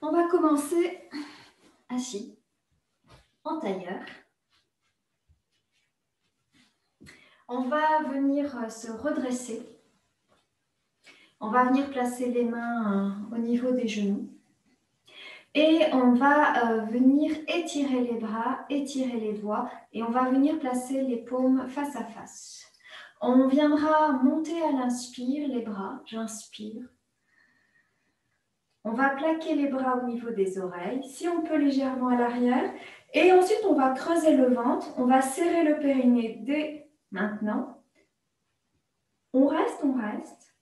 On va commencer assis, en tailleur. On va venir se redresser. On va venir placer les mains au niveau des genoux. Et on va venir étirer les bras, étirer les doigts. Et on va venir placer les paumes face à face. On viendra monter à l'inspire les bras. J'inspire. On va plaquer les bras au niveau des oreilles, si on peut légèrement à l'arrière. Et ensuite, on va creuser le ventre. On va serrer le périnée dès maintenant. On reste, on reste.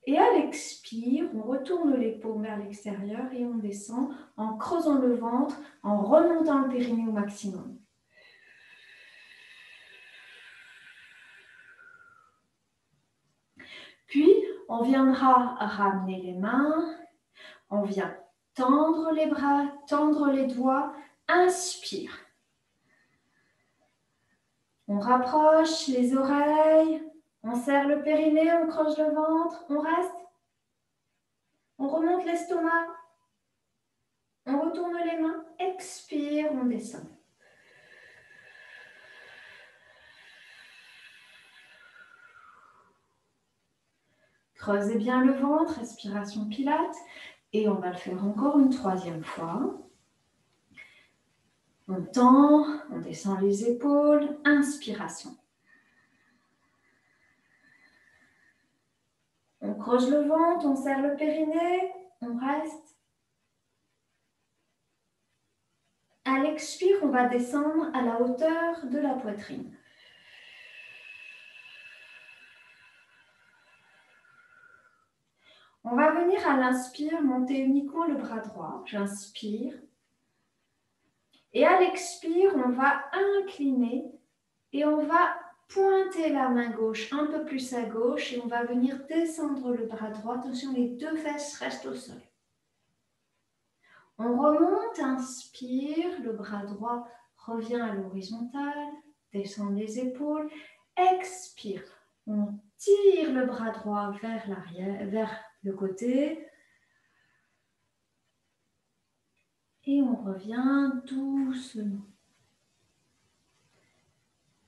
Et à l'expire, on retourne les paumes vers l'extérieur et on descend en creusant le ventre, en remontant le périnée au maximum. Puis, on viendra ramener les mains. On vient tendre les bras, tendre les doigts. Inspire. On rapproche les oreilles. On serre le périnée, on creuse le ventre. On reste. On remonte l'estomac. On retourne les mains. Expire, on descend. Creusez bien le ventre, respiration Pilates. Et on va le faire encore une troisième fois. On tend, on descend les épaules. Inspiration. On creuse le ventre, on serre le périnée. On reste. À l'expire, on va descendre à la hauteur de la poitrine. On va venir à l'inspire, monter uniquement le bras droit. J'inspire. Et à l'expire, on va incliner et on va pointer la main gauche un peu plus à gauche et on va venir descendre le bras droit. Attention, les deux fesses restent au sol. On remonte, inspire, le bras droit revient à l'horizontale, descend les épaules, expire. On tire le bras droit vers l'arrière, vers le côté. Et on revient doucement.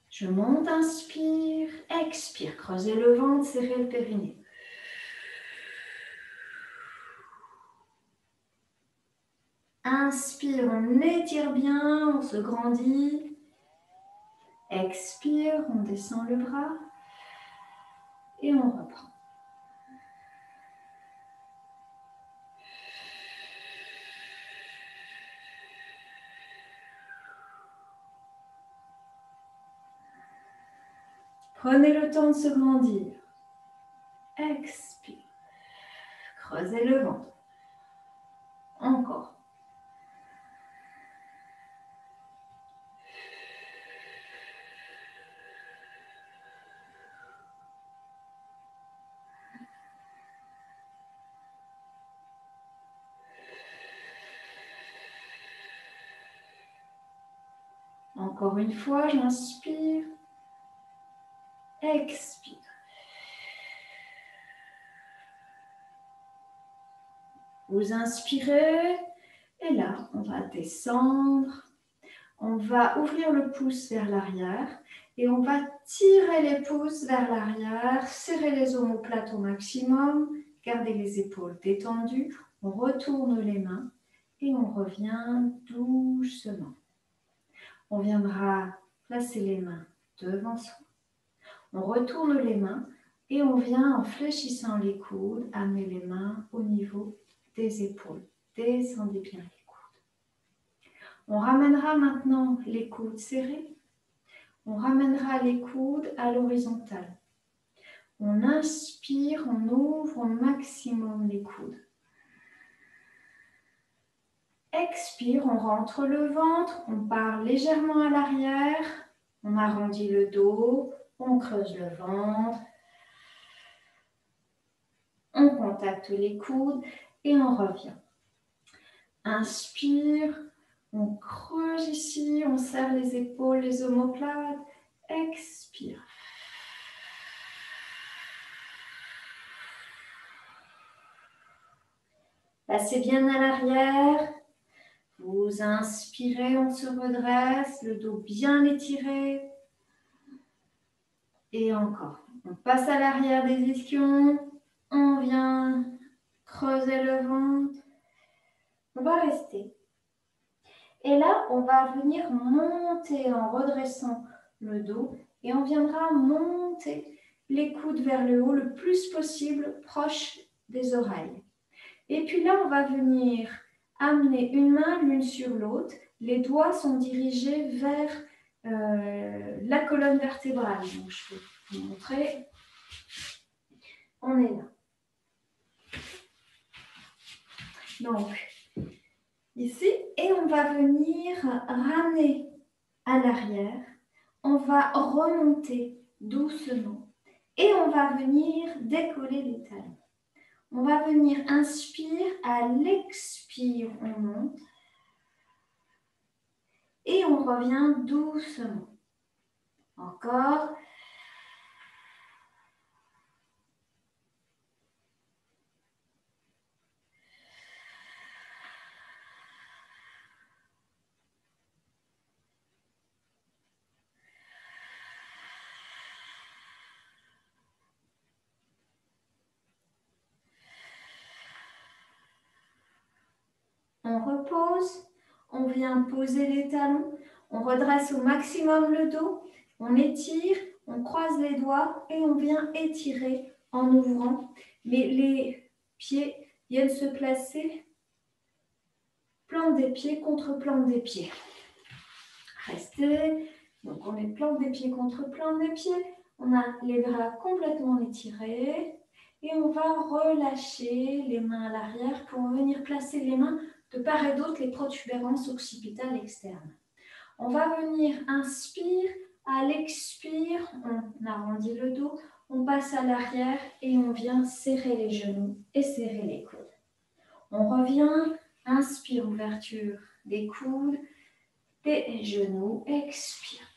Je monte, inspire, expire. Creusez le ventre, serrez le périnée. Inspire, on étire bien, on se grandit. Expire, on descend le bras. Et on reprend. Prenez le temps de se grandir. Expire. Creusez le ventre. Encore. Encore une fois, j'inspire. Expire. Vous inspirez. Et là, on va descendre. On va ouvrir le pouce vers l'arrière. Et on va tirer les pouces vers l'arrière. Serrer les omoplates au maximum. Gardez les épaules détendues. On retourne les mains. Et on revient doucement. On viendra placer les mains devant soi. On retourne les mains et on vient en fléchissant les coudes, amener les mains au niveau des épaules. Descendez bien les coudes. On ramènera maintenant les coudes serrés. On ramènera les coudes à l'horizontale. On inspire, on ouvre au maximum les coudes. Expire, on rentre le ventre, on part légèrement à l'arrière, on arrondit le dos, on creuse le ventre, on contacte les coudes et on revient. Inspire, on creuse ici, on serre les épaules, les omoplates. Expire. Passez bien à l'arrière. Vous inspirez, on se redresse, le dos bien étiré. Et encore. On passe à l'arrière des ischions. On vient creuser le ventre. On va rester. Et là, on va venir monter en redressant le dos. Et on viendra monter les coudes vers le haut le plus possible, proche des oreilles. Et puis là, on va venir amener une main l'une sur l'autre. Les doigts sont dirigés vers la colonne vertébrale. Donc, je vais vous montrer. On est là. Donc, ici, et on va venir ramener à l'arrière. On va remonter doucement. Et on va venir décoller les talons. On va venir inspire, à l'expire, on monte. Et on revient doucement. Encore. On repose, on vient poser les talons, on redresse au maximum le dos, on étire, on croise les doigts et on vient étirer en ouvrant. Mais les pieds viennent se placer plante des pieds contre plante des pieds. Restez. Donc on est plante des pieds contre plante des pieds. On a les bras complètement étirés. Et on va relâcher les mains à l'arrière pour venir placer les mains de part et d'autre, les protubérances occipitales externes. On va venir inspire, à l'expire, on arrondit le dos, on passe à l'arrière et on vient serrer les genoux et serrer les coudes. On revient, inspire, ouverture des coudes, des genoux, expire.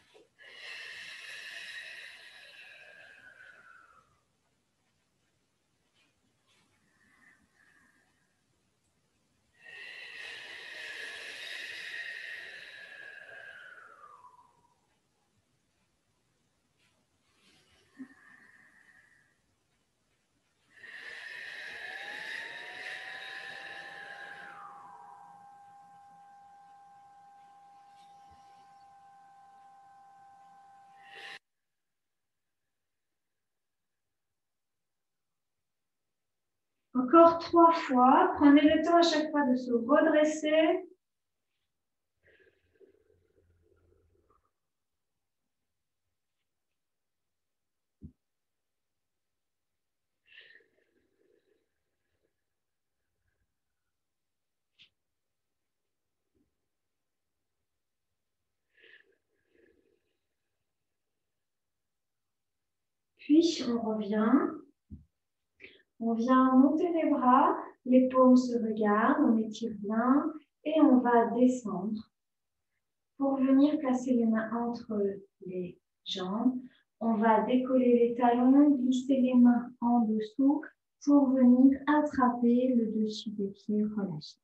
Encore 3 fois. Prenez le temps à chaque fois de se redresser. Puis on revient. On vient monter les bras, les paumes se regardent, on étire bien et on va descendre pour venir placer les mains entre les jambes. On va décoller les talons, glisser les mains en dessous pour venir attraper le dessus des pieds relâchés.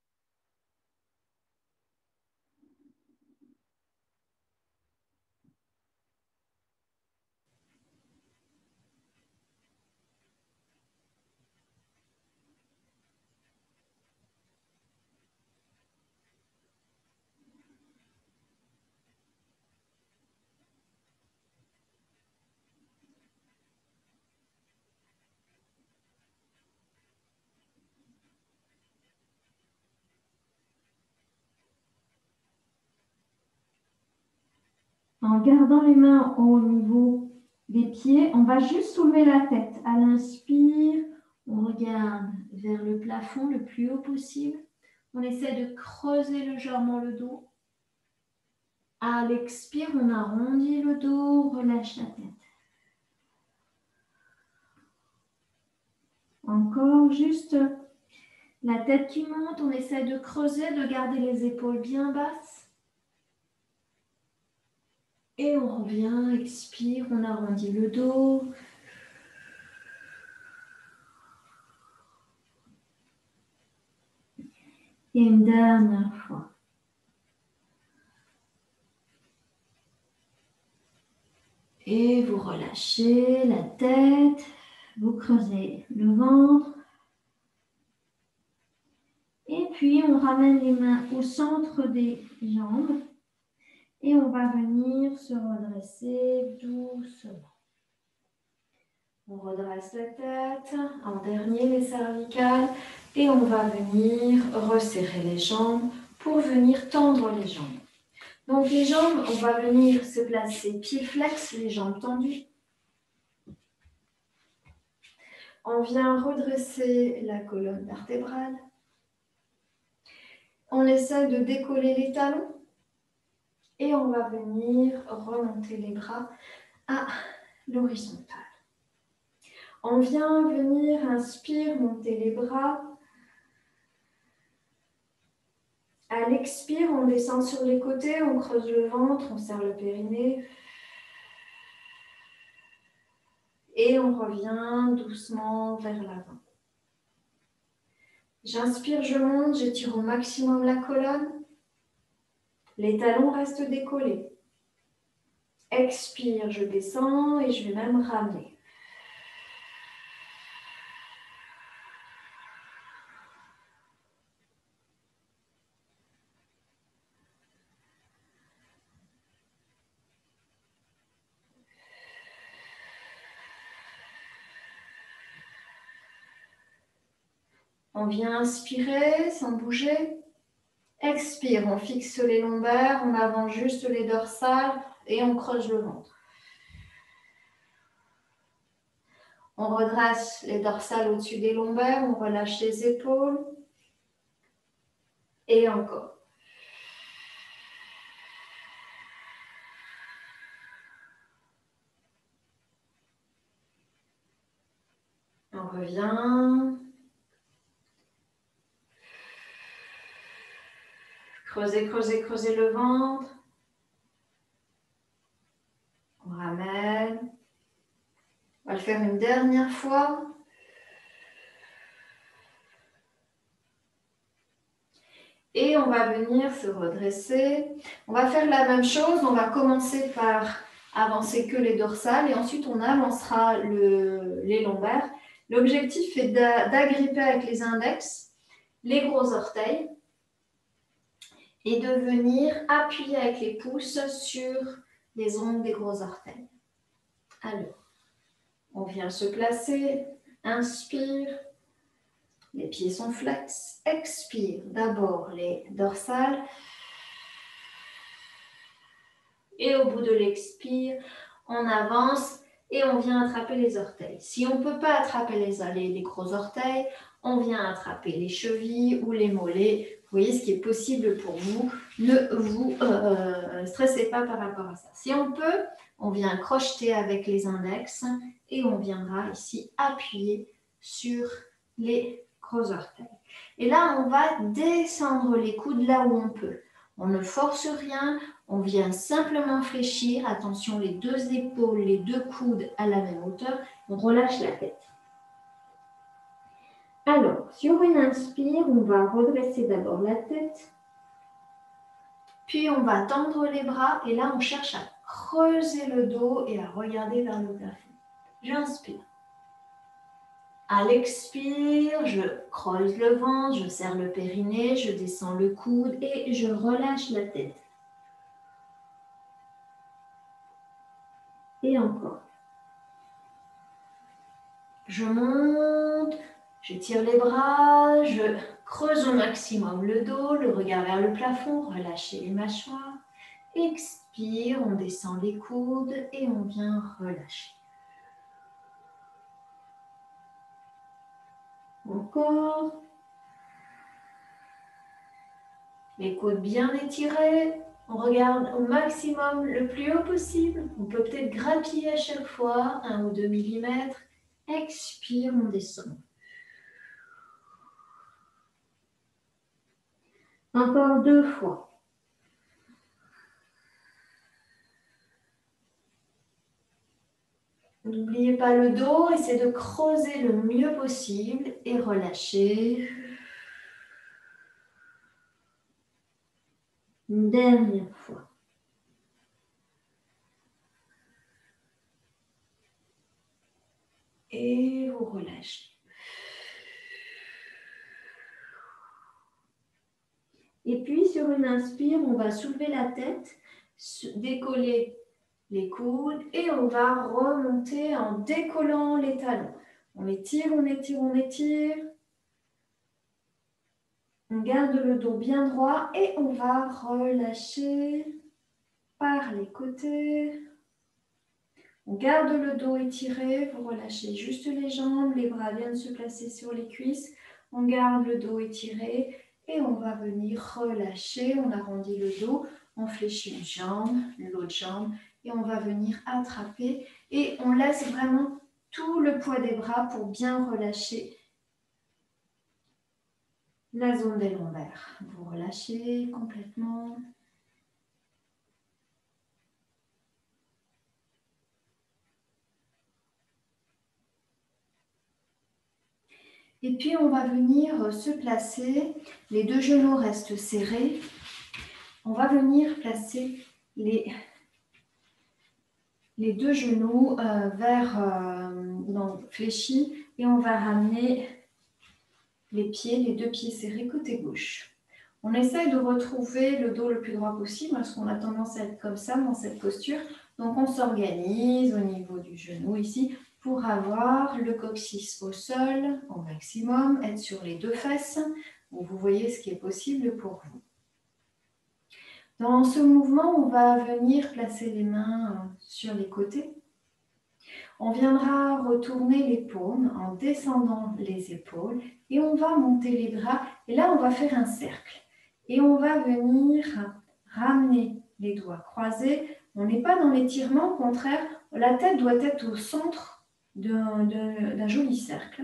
En gardant les mains au niveau des pieds, on va juste soulever la tête. À l'inspire, on regarde vers le plafond le plus haut possible. On essaie de creuser légèrement le dos. À l'expire, on arrondit le dos, relâche la tête. Encore juste la tête qui monte, on essaie de creuser, de garder les épaules bien basses. Et on revient, expire, on arrondit le dos. Et une dernière fois. Et vous relâchez la tête, vous creusez le ventre. Et puis, on ramène les mains au centre des jambes. Et on va venir se redresser doucement. On redresse la tête, en dernier les cervicales. Et on va venir resserrer les jambes pour venir tendre les jambes. Donc les jambes, on va venir se placer pieds flex, les jambes tendues. On vient redresser la colonne vertébrale. On essaie de décoller les talons. Et on va venir remonter les bras à l'horizontale. On vient venir, inspire, monter les bras. À l'expire, on descend sur les côtés, on creuse le ventre, on serre le périnée. Et on revient doucement vers l'avant. J'inspire, je monte, j'étire au maximum la colonne. Les talons restent décollés. Expire, je descends et je vais même ramener. On vient inspirer sans bouger. Expire, on fixe les lombaires, on avance juste les dorsales et on creuse le ventre. On redresse les dorsales au-dessus des lombaires, on relâche les épaules. Et encore. On revient. Creusez, creusez, creusez le ventre. On ramène. On va le faire une dernière fois. Et on va venir se redresser. On va faire la même chose. On va commencer par avancer que les dorsales et ensuite on avancera les lombaires. L'objectif est d'agripper avec les index les gros orteils et de venir appuyer avec les pouces sur les ongles des gros orteils. Alors, on vient se placer, inspire, les pieds sont flex, expire d'abord les dorsales et au bout de l'expire, on avance et on vient attraper les orteils. Si on ne peut pas attraper les gros orteils, on vient attraper les chevilles ou les mollets. Vous voyez ce qui est possible pour vous. Ne vous stressez pas par rapport à ça. Si on peut, on vient crocheter avec les index et on viendra ici appuyer sur les gros orteils. Et là, on va descendre les coudes là où on peut. On ne force rien, on vient simplement fléchir. Attention, les deux épaules, les deux coudes à la même hauteur. On relâche la tête. Alors, sur une inspire, on va redresser d'abord la tête. Puis, on va tendre les bras. Et là, on cherche à creuser le dos et à regarder vers le plafond. J'inspire. À l'expire, je creuse le ventre, je serre le périnée, je descends le coude et je relâche la tête. Et encore. Je monte, je tire les bras, je creuse au maximum le dos, le regard vers le plafond, relâchez les mâchoires. Expire, on descend les coudes et on vient relâcher. Encore. Les coudes bien étirés. On regarde au maximum le plus haut possible. On peut peut-être grappiller à chaque fois, 1 ou 2 mm. Expire, on descend. Encore 2 fois. N'oubliez pas le dos, essayez de creuser le mieux possible et relâchez. Une dernière fois. Et vous relâchez. Et puis, sur une inspire, on va soulever la tête, décoller les coudes et on va remonter en décollant les talons. On étire, on étire, on étire. On garde le dos bien droit et on va relâcher par les côtés. On garde le dos étiré, vous relâchez juste les jambes, les bras viennent se placer sur les cuisses. On garde le dos étiré et on va venir relâcher. On arrondit le dos, on fléchit une jambe, l'autre jambe et on va venir attraper. Et on laisse vraiment tout le poids des bras pour bien relâcher la zone des lombaires. Vous relâchez complètement. Et puis, on va venir se placer. Les deux genoux restent serrés. On va venir placer les deux genoux fléchis et on va ramener les deux pieds serrés côté gauche. On essaye de retrouver le dos le plus droit possible parce qu'on a tendance à être comme ça dans cette posture. Donc, on s'organise au niveau du genou ici pour avoir le coccyx au sol au maximum, être sur les deux fesses. Donc, vous voyez ce qui est possible pour vous. Dans ce mouvement, on va venir placer les mains sur les côtés. On viendra retourner les paumes en descendant les épaules et on va monter les bras. Et là, on va faire un cercle. Et on va venir ramener les doigts croisés. On n'est pas dans l'étirement, au contraire, la tête doit être au centre d'un joli cercle.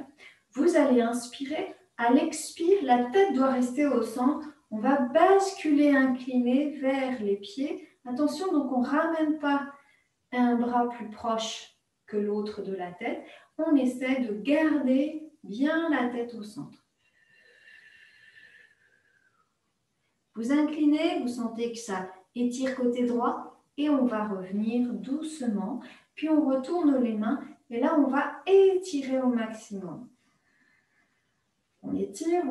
Vous allez inspirer. À l'expire, la tête doit rester au centre. On va basculer, incliner vers les pieds. Attention, donc on ne ramène pas un bras plus proche que l'autre de la tête. On essaie de garder bien la tête au centre. Vous inclinez, vous sentez que ça étire côté droit et on va revenir doucement. Puis on retourne les mains et là on va étirer au maximum. On étire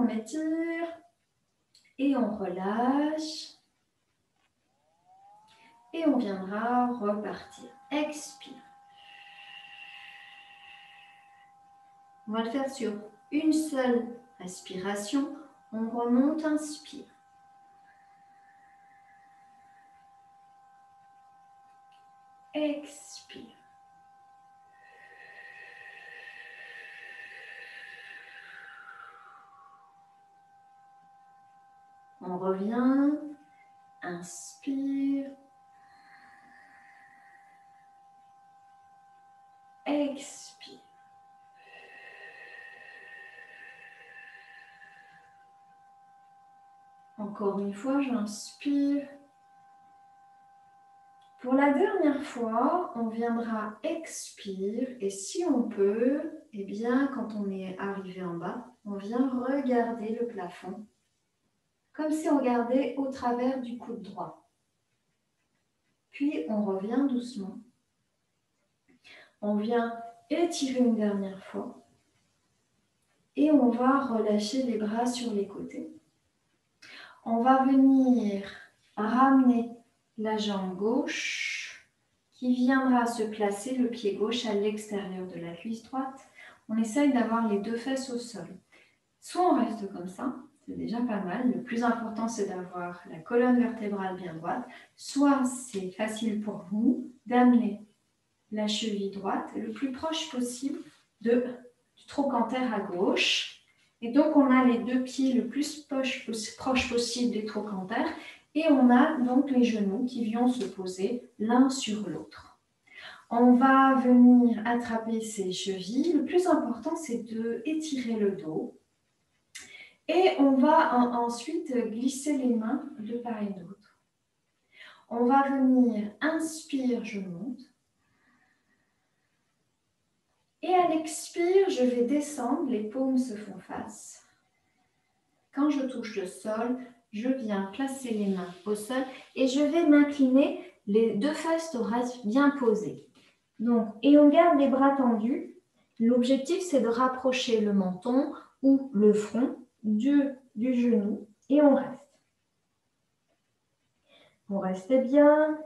et on relâche. Et on viendra repartir. Expire. On va le faire sur une seule respiration. On remonte, inspire. Expire. On revient. Inspire. Expire. Encore une fois, j'inspire. Pour la dernière fois, on viendra expire et si on peut, eh bien, quand on est arrivé en bas, on vient regarder le plafond comme si on regardait au travers du coude droit. Puis, on revient doucement. On vient étirer une dernière fois et on va relâcher les bras sur les côtés. On va venir ramener la jambe gauche qui viendra se placer le pied gauche à l'extérieur de la cuisse droite. On essaye d'avoir les deux fesses au sol. Soit on reste comme ça, c'est déjà pas mal. Le plus important, c'est d'avoir la colonne vertébrale bien droite. Soit c'est facile pour vous d'amener la cheville droite le plus proche possible du trochanter à gauche. Et donc, on a les deux pieds le plus proche possible des trochanters. Et on a donc les genoux qui viennent se poser l'un sur l'autre. On va venir attraper ses chevilles. Le plus important, c'est d'étirer le dos. Et on va ensuite glisser les mains de part et d'autre. On va venir, inspire, je monte. Et à l'expire, je vais descendre, les paumes se font face. Quand je touche le sol, je viens placer les mains au sol et je vais m'incliner, les deux fesses thoraciques bien posées. Donc, et on garde les bras tendus. L'objectif, c'est de rapprocher le menton ou le front du genou et on reste. Vous restez bien.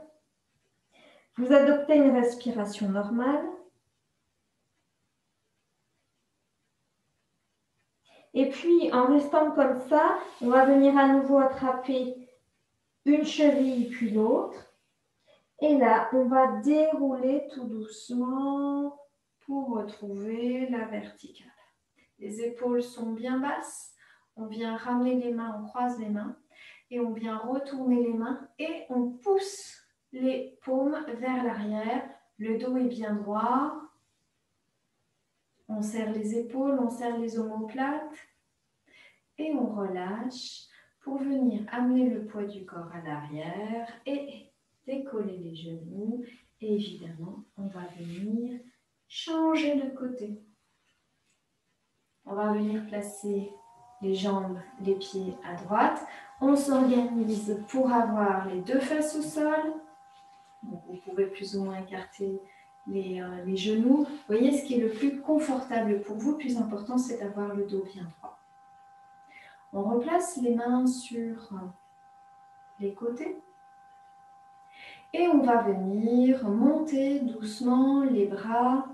Vous adoptez une respiration normale. Et puis, en restant comme ça, on va venir à nouveau attraper une cheville puis l'autre. Et là, on va dérouler tout doucement pour retrouver la verticale. Les épaules sont bien basses. On vient ramener les mains, on croise les mains. Et on vient retourner les mains et on pousse les paumes vers l'arrière. Le dos est bien droit. On serre les épaules, on serre les omoplates. Et on relâche pour venir amener le poids du corps à l'arrière et décoller les genoux. Et évidemment, on va venir changer de côté. On va venir placer les jambes, les pieds à droite. On s'organise pour avoir les deux fesses au sol. Donc, vous pouvez plus ou moins écarter les genoux. Vous voyez, ce qui est le plus confortable pour vous, le plus important, c'est d'avoir le dos bien droit. On replace les mains sur les côtés. Et on va venir monter doucement les bras.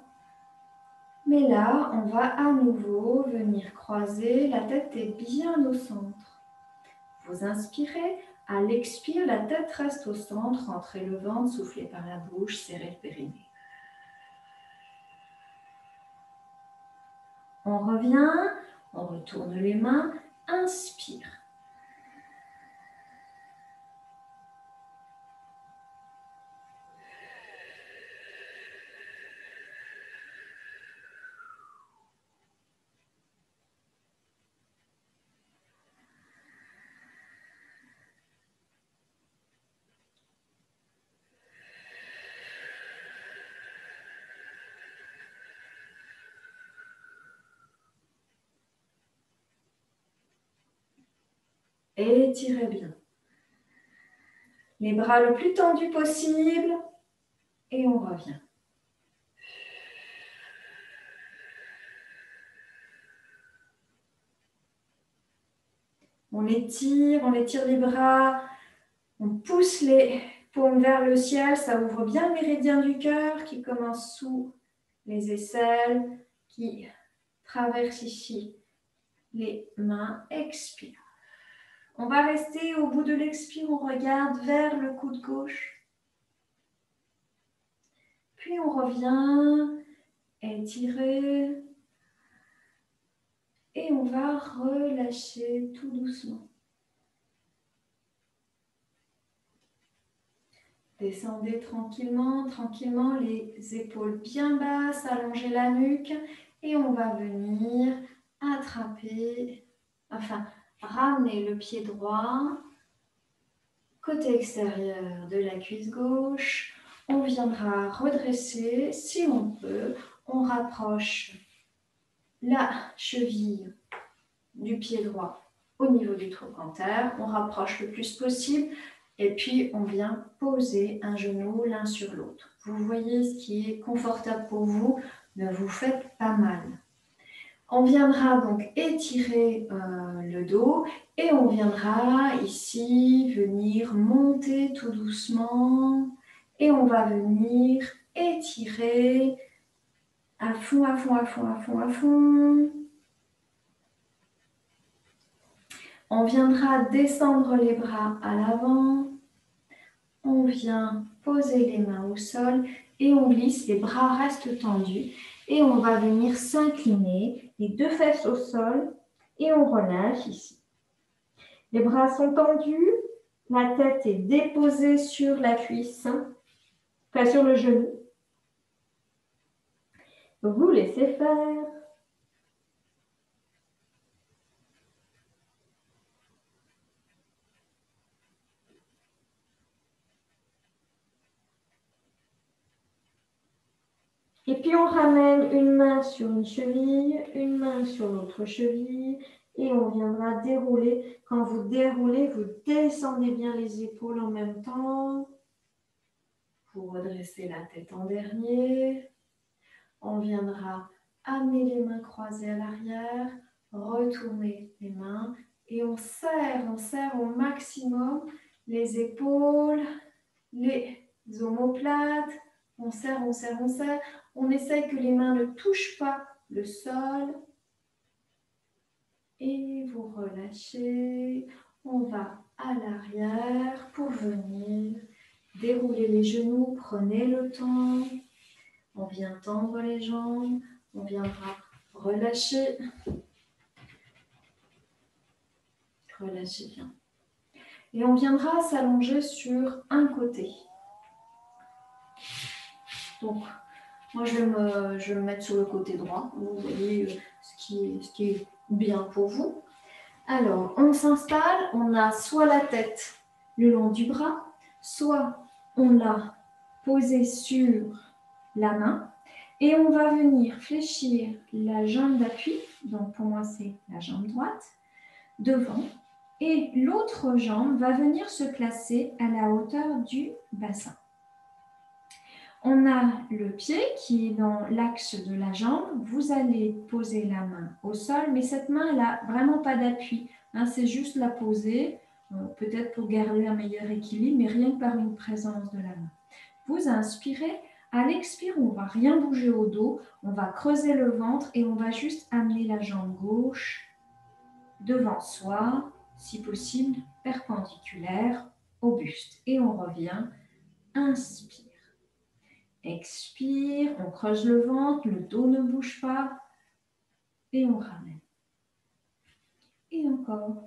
Mais là, on va à nouveau venir croiser. La tête est bien au centre. Vous inspirez. À l'expire, la tête reste au centre. Rentrez le ventre, soufflez par la bouche, serrez le périnée. On revient, on retourne les mains. Inspire. Étirez bien. Les bras le plus tendus possible. Et on revient. On étire les bras. On pousse les paumes vers le ciel. Ça ouvre bien le méridien du cœur qui commence sous les aisselles, qui traverse ici les mains. Expire. On va rester au bout de l'expire, on regarde vers le coude gauche. Puis on revient, étirer. Et on va relâcher tout doucement. Descendez tranquillement, tranquillement, les épaules bien basses, allongez la nuque. Et on va venir attraper, ramener le pied droit, côté extérieur de la cuisse gauche. On viendra redresser, si on peut, on rapproche la cheville du pied droit au niveau du trochanter. On rapproche le plus possible et puis on vient poser un genou l'un sur l'autre. Vous voyez ce qui est confortable pour vous, ne vous faites pas mal. On viendra donc étirer le dos et on viendra ici venir monter tout doucement et on va venir étirer à fond, à fond, à fond, à fond, à fond. On viendra descendre les bras à l'avant. On vient poser les mains au sol et on glisse, les bras restent tendus. Et on va venir s'incliner, les deux fesses au sol et on relâche ici. Les bras sont tendus, la tête est déposée sur la cuisse, sur le genou. Vous laissez faire. Et puis on ramène une main sur une cheville, une main sur l'autre cheville Et on viendra dérouler. Quand vous déroulez, vous descendez bien les épaules en même temps. Vous redressez la tête en dernier. On viendra amener les mains croisées à l'arrière, retourner les mains et on serre au maximum les épaules, les omoplates. On serre, on serre, on serre. On essaye que les mains ne touchent pas le sol. Et vous relâchez. On va à l'arrière pour venir dérouler les genoux. Prenez le temps. On vient tendre les jambes. On viendra relâcher. Relâchez bien. Et on viendra s'allonger sur un côté. Donc, moi, je vais me mettre sur le côté droit. Vous voyez ce qui est bien pour vous. Alors, on s'installe. On a soit la tête le long du bras, soit on l'a posée sur la main. Et on va venir fléchir la jambe d'appui. Donc, pour moi, c'est la jambe droite devant. Et l'autre jambe va venir se placer à la hauteur du bassin. On a le pied qui est dans l'axe de la jambe. Vous allez poser la main au sol, mais cette main, elle n'a vraiment pas d'appui. C'est juste la poser, peut-être pour garder un meilleur équilibre, mais rien que par une présence de la main. Vous inspirez. À l'expire, on ne va rien bouger au dos. On va creuser le ventre et on va juste amener la jambe gauche devant soi, si possible, perpendiculaire au buste. Et on revient. Inspire. Expire, on creuse le ventre, le dos ne bouge pas. Et on ramène. Et encore.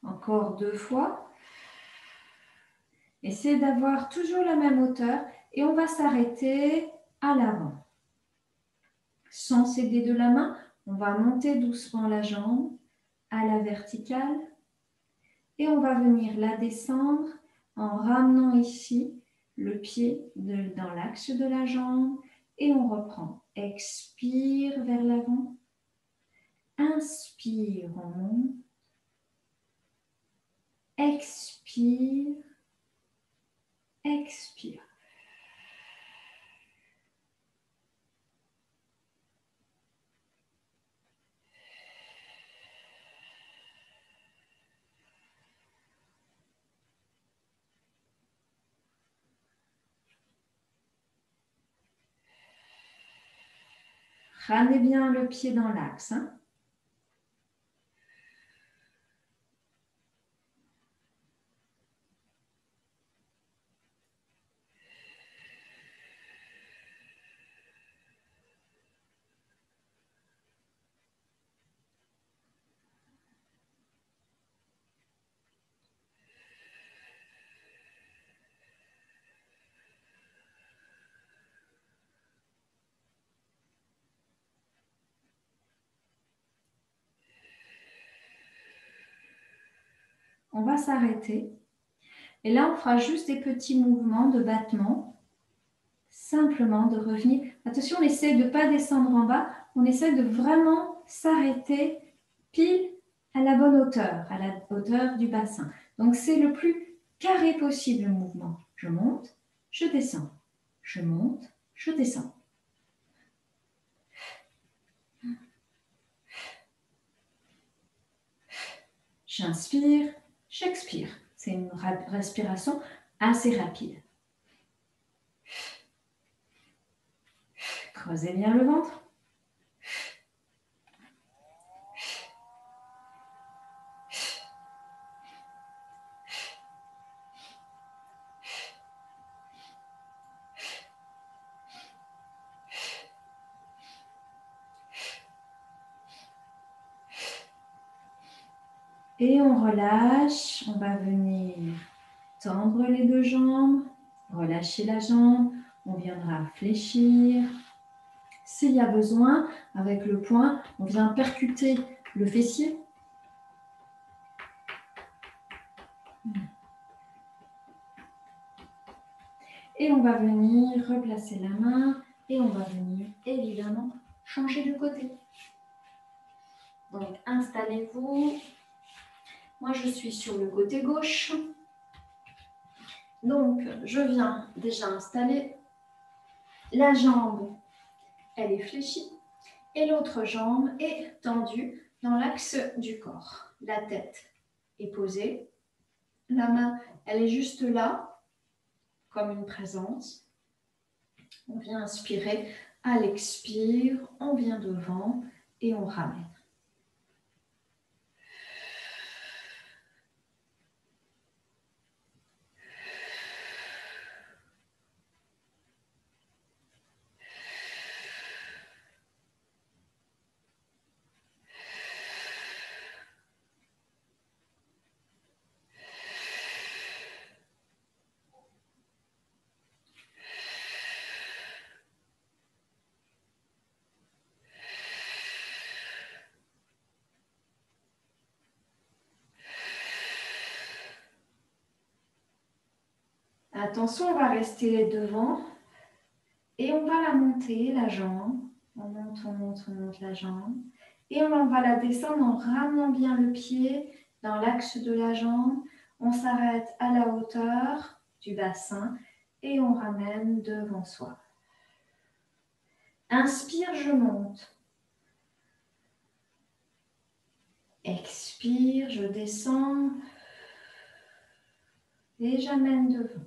Encore 2 fois. Essayez d'avoir toujours la même hauteur et on va s'arrêter à l'avant. Sans céder de la main, on va monter doucement la jambe à la verticale et on va venir la descendre en ramenant ici le pied dans l'axe de la jambe et on reprend. Expire vers l'avant. Inspire, on monte. Expire. Expire. Ramenez bien le pied dans l'axe. On va s'arrêter. Et là, on fera juste des petits mouvements de battement. Simplement de revenir. Attention, on essaie de ne pas descendre en bas. On essaie de vraiment s'arrêter pile à la bonne hauteur, à la hauteur du bassin. Donc, c'est le plus carré possible le mouvement. Je monte, je descends. Je monte, je descends. J'inspire, j'expire. C'est une respiration assez rapide. Creusez bien le ventre. Et on relâche. On va venir tendre les deux jambes, relâcher la jambe. On viendra fléchir. S'il y a besoin, avec le poing, on vient percuter le fessier. Et on va venir replacer la main et on va venir évidemment changer de côté. Donc installez-vous. Moi je suis sur le côté gauche. Donc je viens déjà installer la jambe. Elle est fléchie et l'autre jambe est tendue dans l'axe du corps. La tête est posée. La main, elle est juste là, comme une présence. On vient inspirer, à l'expire, on vient devant et on ramène. Attention, on va rester devant et on va la monter, la jambe. On monte la jambe. Et on va la descendre en ramenant bien le pied dans l'axe de la jambe. On s'arrête à la hauteur du bassin et on ramène devant soi. Inspire, je monte. Expire, je descends. Et j'amène devant.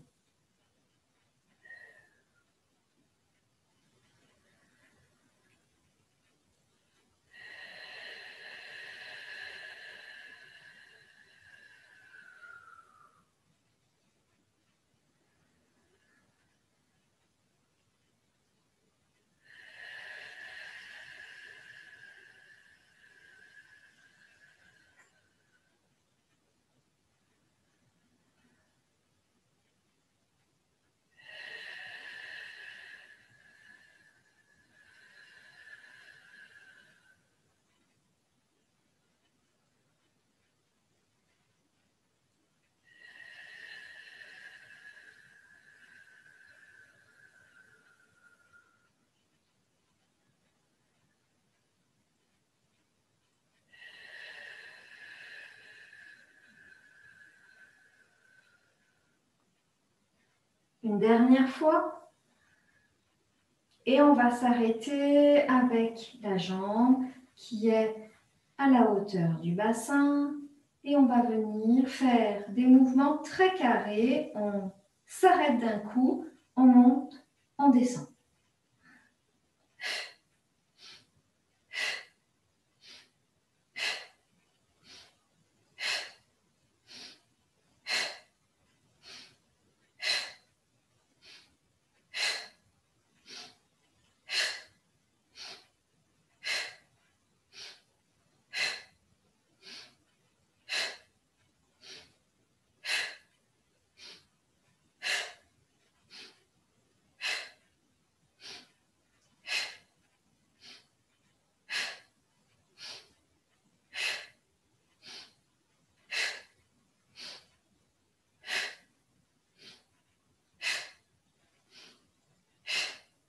Une dernière fois. Et on va s'arrêter avec la jambe qui est à la hauteur du bassin. Et on va venir faire des mouvements très carrés. On s'arrête d'un coup, on monte, on descend.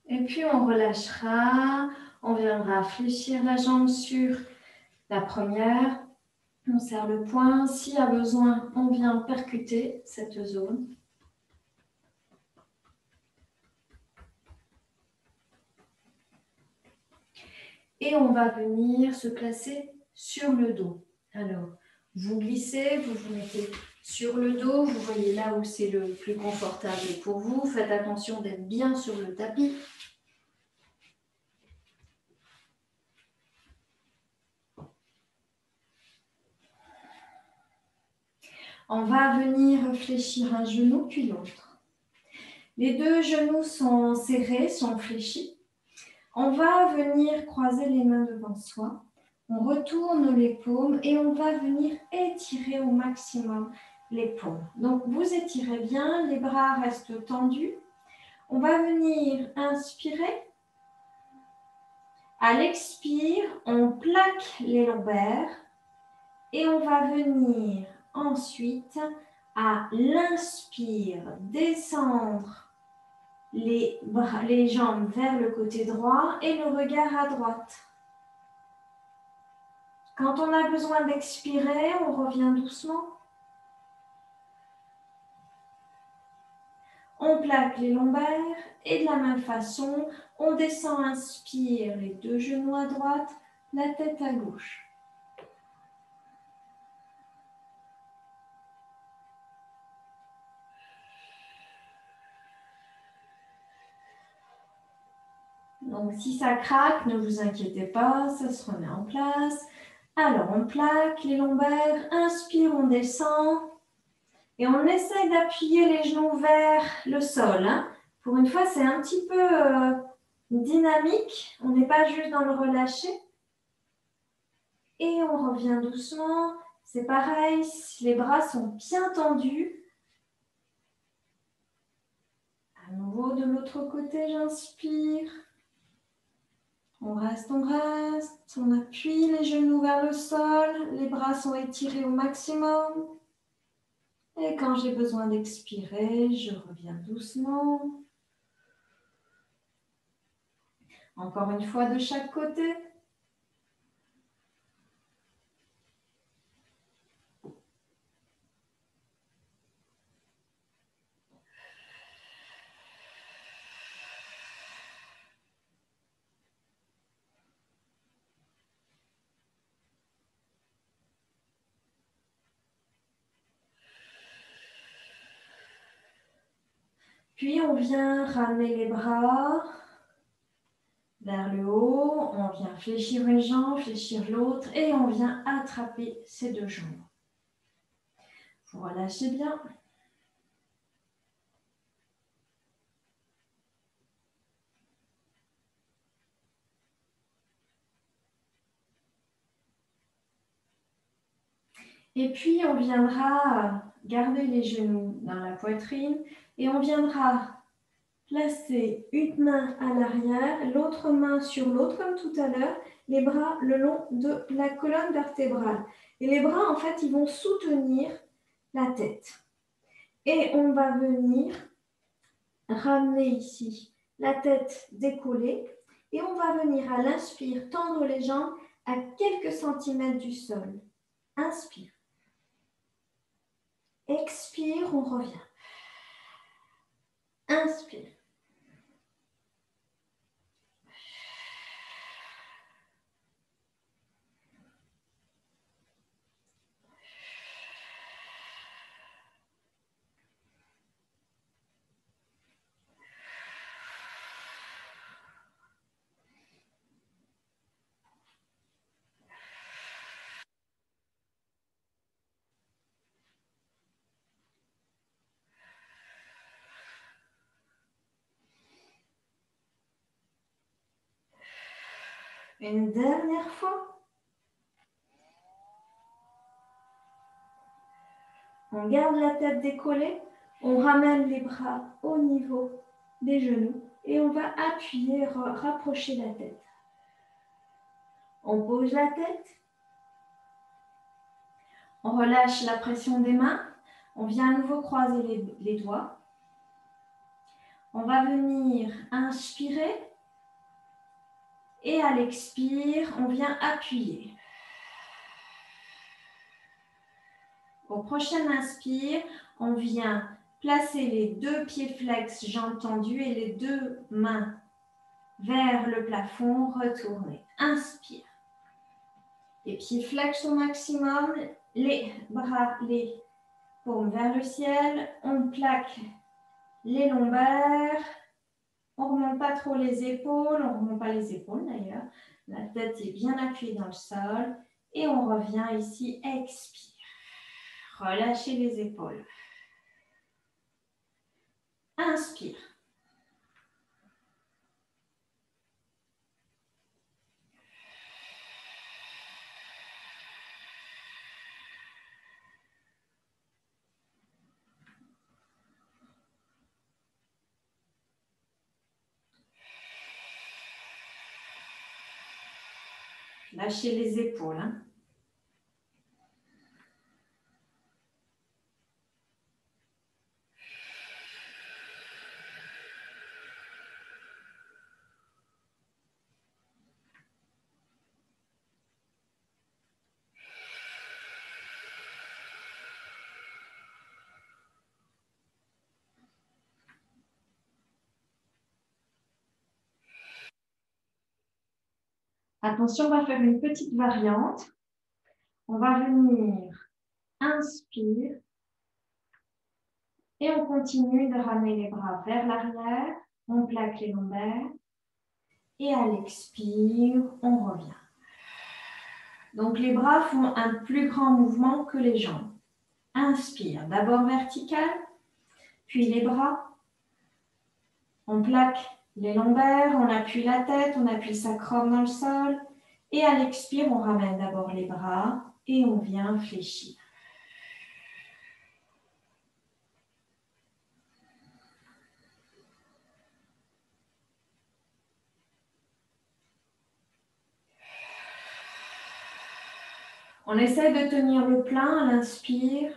Et puis on relâchera, on viendra fléchir la jambe sur la première. On serre le poing. S'il y a besoin, on vient percuter cette zone. Et on va venir se placer sur le dos. Alors, vous glissez, vous vous mettez sur le dos. Vous voyez là où c'est le plus confortable pour vous. Faites attention d'être bien sur le tapis. On va venir fléchir un genou puis l'autre. Les deux genoux sont serrés, sont fléchis. On va venir croiser les mains devant soi. On retourne les paumes et on va venir étirer au maximum les paumes. Donc, vous étirez bien, les bras restent tendus. On va venir inspirer. À l'expire, on plaque les lombaires et on va venir ensuite, à l'inspire, descendre les jambes vers le côté droit et le regard à droite. Quand on a besoin d'expirer, on revient doucement. On plaque les lombaires et de la même façon, on descend, inspire, les deux genoux à droite, la tête à gauche. Donc si ça craque, ne vous inquiétez pas, ça se remet en place. Alors on plaque les lombaires, inspire, on descend. Et on essaie d'appuyer les genoux vers le sol. Pour une fois, c'est un petit peu dynamique. On n'est pas juste dans le relâché. Et on revient doucement. C'est pareil, les bras sont bien tendus. À nouveau, de l'autre côté, j'inspire. On reste, on appuie les genoux vers le sol. Les bras sont étirés au maximum. Et quand j'ai besoin d'expirer, je reviens doucement. Encore une fois de chaque côté. Puis on vient ramener les bras vers le haut, on vient fléchir une jambe, fléchir l'autre et on vient attraper ces deux jambes. Vous relâchez bien. Et puis on viendra garder les genoux dans la poitrine et on viendra placer une main à l'arrière, l'autre main sur l'autre comme tout à l'heure, les bras le long de la colonne vertébrale. Et les bras, en fait, ils vont soutenir la tête. Et on va venir ramener ici la tête décollée. Et on va venir à l'inspire tendre les jambes à quelques centimètres du sol. Inspire. Expire, on revient. Inspire. Une dernière fois. On garde la tête décollée, on ramène les bras au niveau des genoux et on va appuyer, rapprocher la tête. On pose la tête, on relâche la pression des mains, on vient à nouveau croiser les doigts. On va venir inspirer et à l'expire, on vient appuyer. Au prochain inspire, on vient placer les deux pieds flex, jambes tendues et les deux mains vers le plafond, retourner. Inspire. Les pieds flex au maximum, les bras, les paumes vers le ciel. On plaque les lombaires. On ne remonte pas trop les épaules, on ne remonte pas les épaules d'ailleurs. La tête est bien appuyée dans le sol. Et on revient ici, expire. Relâchez les épaules. Inspire. Lâchez les épaules. Hein. Attention, on va faire une petite variante. On va venir, inspire, et on continue de ramener les bras vers l'arrière. On plaque les lombaires. Et à l'expire, on revient. Donc les bras font un plus grand mouvement que les jambes. Inspire, d'abord vertical, puis les bras. On plaque les lombaires, on appuie la tête, on appuie le sacrum dans le sol. Et à l'expire, on ramène d'abord les bras et on vient fléchir. On essaie de tenir le plein à l'inspire.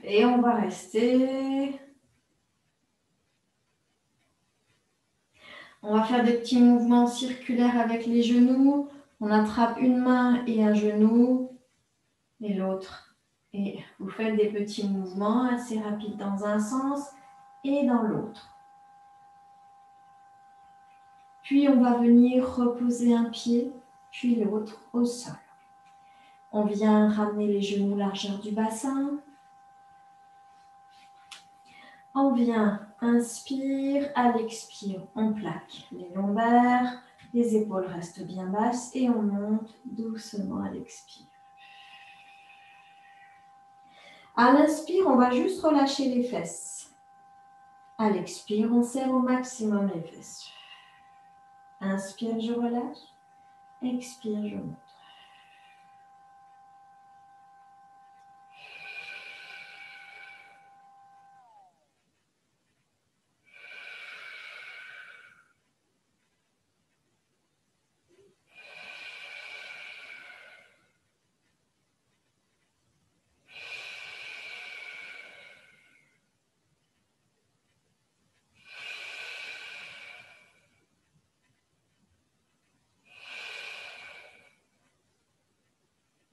Et on va rester. On va faire des petits mouvements circulaires avec les genoux. On attrape une main et un genou et l'autre. Et vous faites des petits mouvements assez rapides dans un sens et dans l'autre. Puis on va venir reposer un pied, puis l'autre au sol. On vient ramener les genoux largeur du bassin. On vient, inspire, à l'expire, on plaque les lombaires, les épaules restent bien basses et on monte doucement à l'expire. À l'inspire, on va juste relâcher les fesses. À l'expire, on serre au maximum les fesses. Inspire, je relâche. Expire, je monte.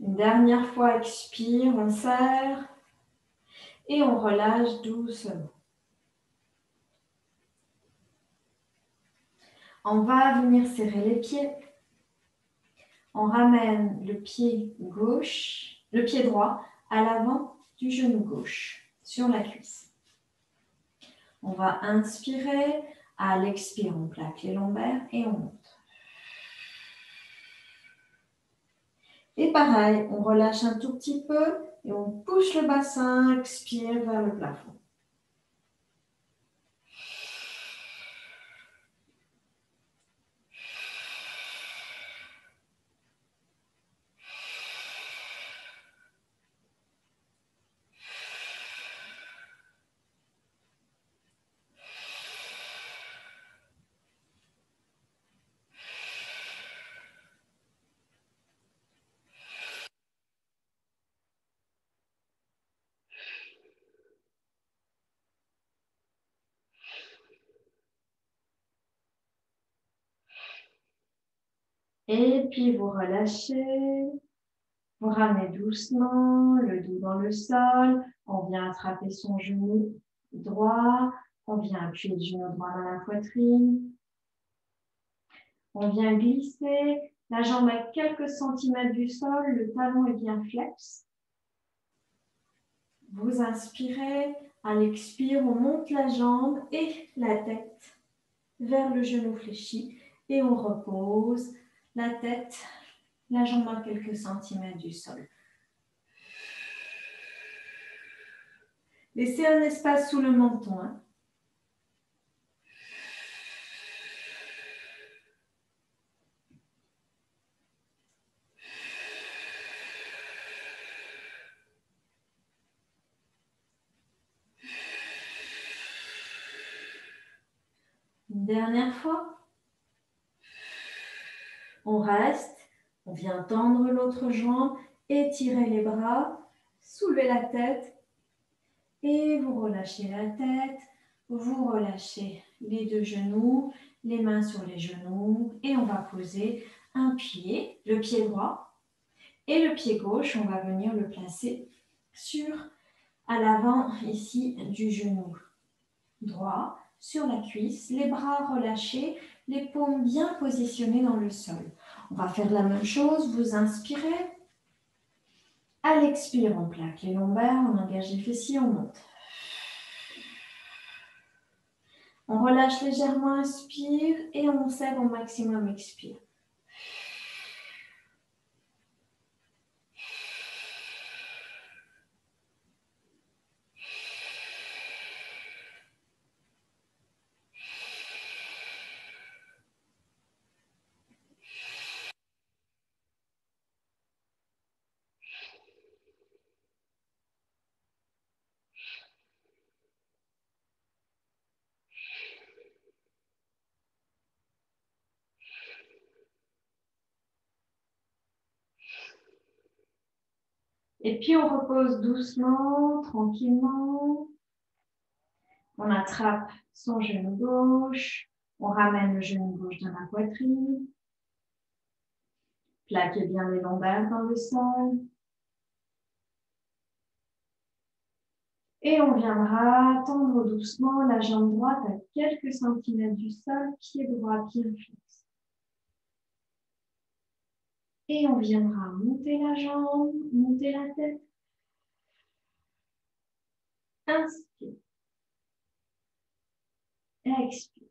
Une dernière fois, expire, on serre et on relâche doucement. On va venir serrer les pieds. On ramène le pied gauche, le pied droit à l'avant du genou gauche, sur la cuisse. On va inspirer, à l'expire, on plaque les lombaires et on monte. Et pareil, on relâche un tout petit peu et on pousse le bassin, expire vers le plafond. Et puis vous relâchez. Vous ramenez doucement le dos dans le sol. On vient attraper son genou droit. On vient appuyer le genou droit dans la poitrine. On vient glisser la jambe à quelques centimètres du sol. Le talon est bien flex. Vous inspirez. À l'expire, on monte la jambe et la tête vers le genou fléchi. Et on repose la tête, la jambe à quelques centimètres du sol. Laissez un espace sous le menton. Une dernière fois. On reste. On vient tendre l'autre jambe, étirer les bras, soulever la tête et vous relâchez la tête. Vous relâchez les deux genoux, les mains sur les genoux et on va poser un pied, le pied droit et le pied gauche. On va venir le placer à l'avant ici du genou droit, sur la cuisse, les bras relâchés, les paumes bien positionnées dans le sol. On va faire la même chose, vous inspirez. À l'expire, on plaque les lombaires, on engage les fessiers, on monte. On relâche légèrement, inspire, et on serre au maximum, expire. Et puis on repose doucement, tranquillement. On attrape son genou gauche, on ramène le genou gauche dans la poitrine. Plaquez bien les lombaires dans le sol. Et on viendra tendre doucement la jambe droite à quelques centimètres du sol, pied droit bien fixe. Et on viendra monter la jambe, monter la tête. Inspire. Expire.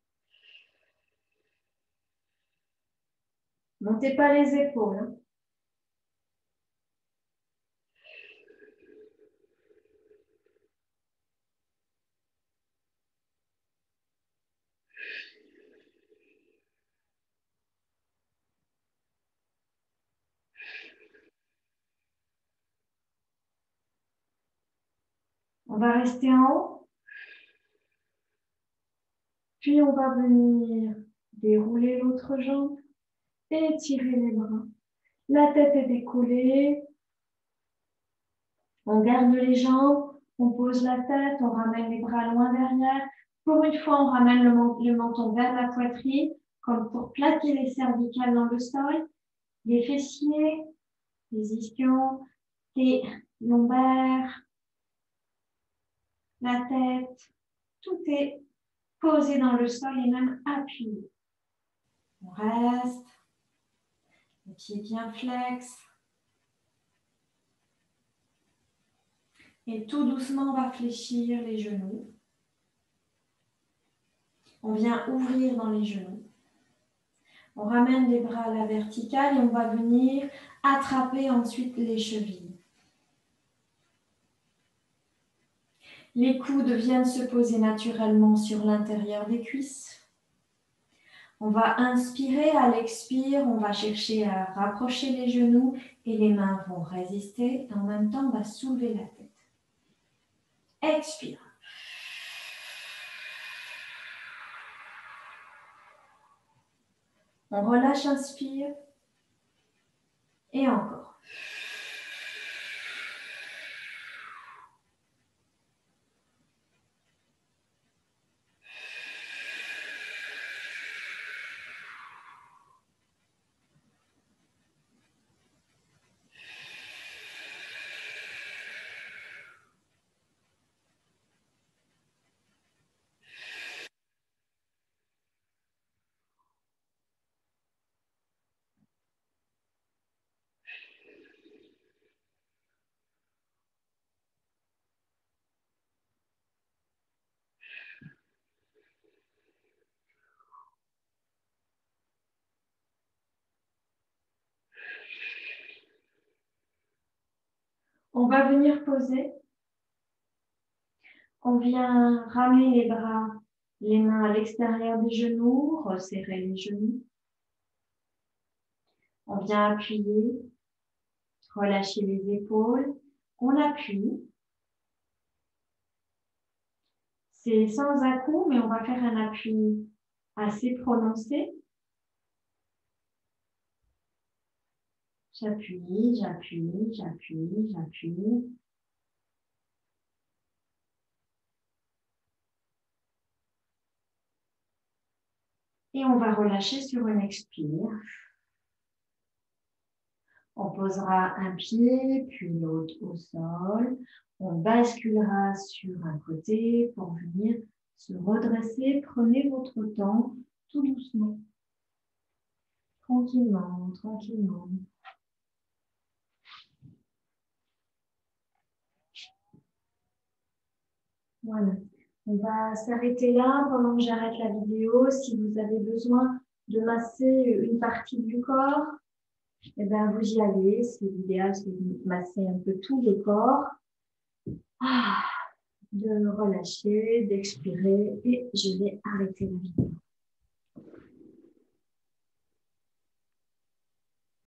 Montez pas les épaules. Hein. On va rester en haut. Puis on va venir dérouler l'autre jambe et étirer les bras. La tête est décollée. On garde les jambes, on pose la tête, on ramène les bras loin derrière. Pour une fois, on ramène le menton vers la poitrine, comme pour plaquer les cervicales dans le sol, les fessiers, les ischions, les lombaires, la tête. Tout est posé dans le sol et même appuyé. On reste, les pieds bien flex. Et tout doucement, on va fléchir les genoux. On vient ouvrir dans les genoux. On ramène les bras à la verticale et on va venir attraper ensuite les chevilles. Les coudes viennent se poser naturellement sur l'intérieur des cuisses. On va inspirer, à l'expire, on va chercher à rapprocher les genoux et les mains vont résister. Et en même temps, on va soulever la tête. Expire. On relâche, inspire. Et encore. On va venir poser. On vient ramener les bras, les mains à l'extérieur des genoux, resserrer les genoux. On vient appuyer, relâcher les épaules. On appuie. C'est sans à-coups, mais on va faire un appui assez prononcé. J'appuie, j'appuie, j'appuie, j'appuie. Et on va relâcher sur une expire. On posera un pied, puis l'autre au sol. On basculera sur un côté pour venir se redresser. Prenez votre temps, tout doucement. Tranquillement, tranquillement. Voilà. On va s'arrêter là pendant que j'arrête la vidéo. Si vous avez besoin de masser une partie du corps, eh bien, vous y allez. L'idéal, c'est de masser un peu tout le corps. De relâcher, d'expirer et je vais arrêter la vidéo.